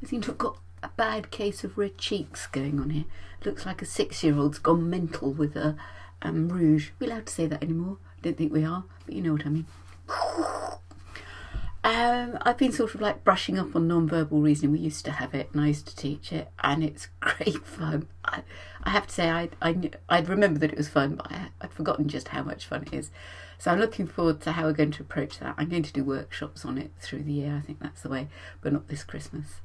I seem to have got a bad case of red cheeks going on here. Looks like a 6-year-old's gone mental with a rouge. Are we allowed to say that anymore? I don't think we are, but you know what I mean. I've been sort of like brushing up on non-verbal reasoning. We used to have it and I used to teach it, and it's great fun. I have to say I'd remember that it was fun, but I'd forgotten just how much fun it is. So I'm looking forward to how we're going to approach that. I'm going to do workshops on it through the year. I think that's the way, but not this Christmas.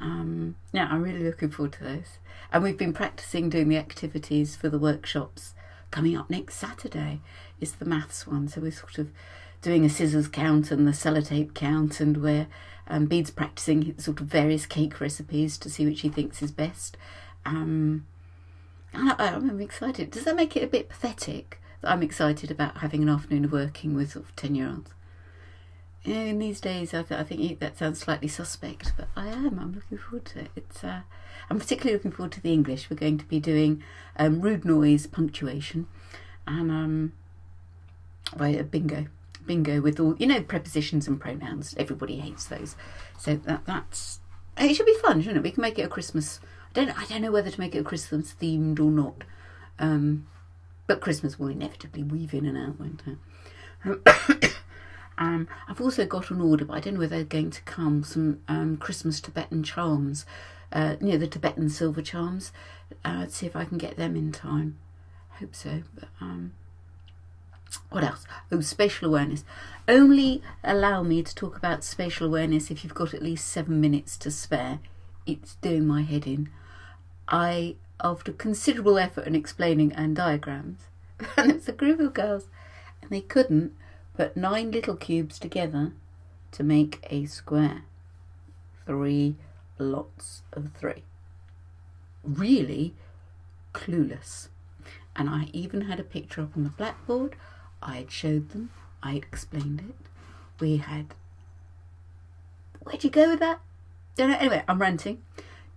Yeah, I'm really looking forward to those. And we've been practicing doing the activities for the workshops. Coming up next Saturday is the maths one. So we're sort of doing a scissors count and the sellotape count, and we're Bede's practicing sort of various cake recipes to see which he thinks is best. I'm excited. Does that make it a bit pathetic that I'm excited about having an afternoon of working with sort of 10-year-olds? In these days, I think that sounds slightly suspect, but I'm looking forward to it. I'm particularly looking forward to the English. We're going to be doing rude noise punctuation and bingo with all, prepositions and pronouns. Everybody hates those. So that's it. Should be fun, shouldn't it? We can make it a Christmas. I don't know whether to make it a Christmas themed or not. But Christmas will inevitably weave in and out, won't it? I've also got an order, but I don't know whether they're going to come, some Christmas Tibetan charms, the Tibetan silver charms. See if I can get them in time. Hope so. But, what else? Oh, spatial awareness. Only allow me to talk about spatial awareness if you've got at least 7 minutes to spare. It's doing my head in. After considerable effort and explaining and diagrams, and it's a group of girls, and they couldn't put 9 little cubes together to make a square. 3 lots of 3. Really clueless. And I even had a picture up on the blackboard. I had showed them. I explained it. We had... Where'd you go with that? Don't know. Anyway, I'm ranting.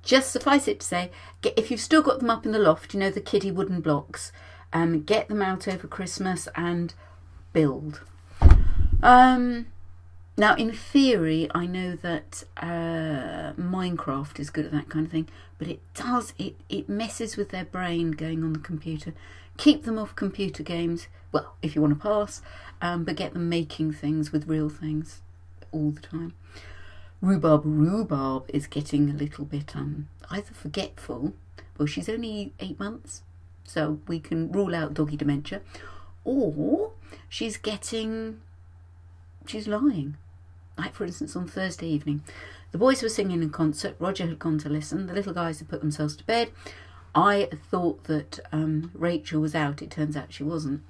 Just suffice it to say, if you've still got them up in the loft, the kiddie wooden blocks, get them out over Christmas and build. Now, in theory, I know that Minecraft is good at that kind of thing, but it messes with their brain going on the computer. Keep them off computer games, well, if you want to pass, but get them making things with real things all the time. Rhubarb is getting a little bit either forgetful, well, she's only 8 months, so we can rule out doggy dementia, or she's lying. Like, for instance, on Thursday evening, the boys were singing in concert. Roger had gone to listen. The little guys had put themselves to bed. I thought that Rachel was out. It turns out she wasn't.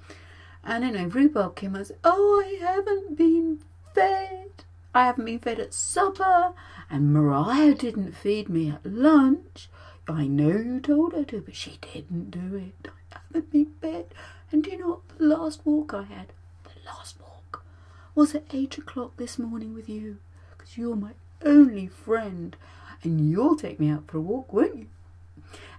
And anyway, Rhubarb came and said, "Oh, I haven't been fed. I haven't been fed at supper. And Mariah didn't feed me at lunch. I know you told her to, but she didn't do it. I haven't been fed. And do you know what the last walk I had? Was at 8 o'clock this morning with you, because you're my only friend, and you'll take me out for a walk, won't you?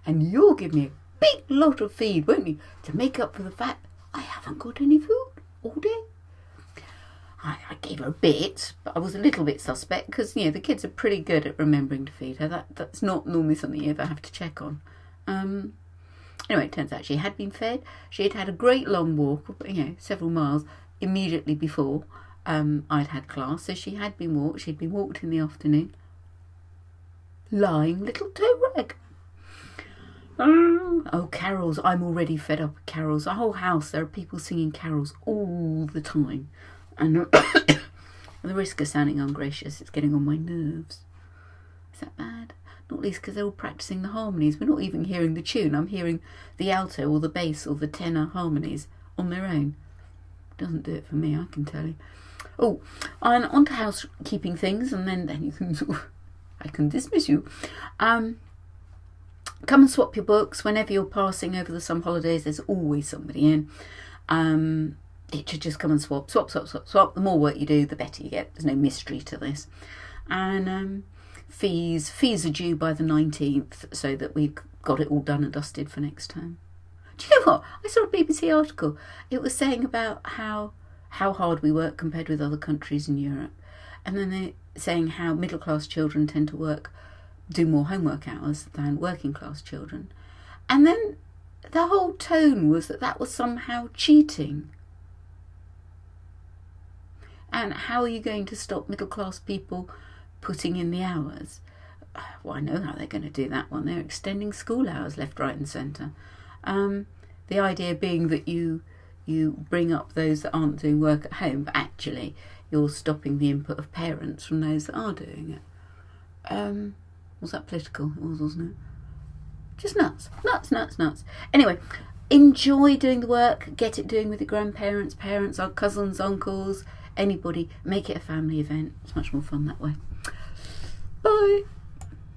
And you'll give me a big lot of feed, won't you, to make up for the fact I haven't got any food all day." I gave her a bit, but I was a little bit suspect, because the kids are pretty good at remembering to feed her. That's not normally something you ever have to check on. Anyway, it turns out she had been fed. She had had a great long walk, several miles immediately before I'd had class, so she had been walked. She'd been walked in the afternoon. Lying little toe rag. Oh, carols. I'm already fed up with carols. The whole house, there are people singing carols all the time. And at the risk of sounding ungracious, it's getting on my nerves. Is that bad? Not least because they're all practising the harmonies. We're not even hearing the tune. I'm hearing the alto or the bass or the tenor harmonies on their own. Doesn't do it for me, I can tell you. Oh, and on to housekeeping things, and then you can I can dismiss you. Come and swap your books whenever you're passing over the summer holidays. There's always somebody in. It should just come and swap. The more work you do, the better you get. There's no mystery to this. And fees are due by the 19th, so that we've got it all done and dusted for next term. Do you know what? I saw a BBC article. It was saying about how hard we work compared with other countries in Europe. And then they're saying how middle-class children tend to work do more homework hours than working class children. And then the whole tone was that was somehow cheating. And how are you going to stop middle class people putting in the hours? Well, I know how they're going to do that one. They're extending school hours left, right and centre. The idea being that you bring up those that aren't doing work at home, but actually you're stopping the input of parents from those that are doing it. Was that political? It was, wasn't it? Just nuts. Nuts. Anyway, enjoy doing the work. Get it doing with your grandparents, parents, our cousins, uncles, anybody. Make it a family event. It's much more fun that way. Bye.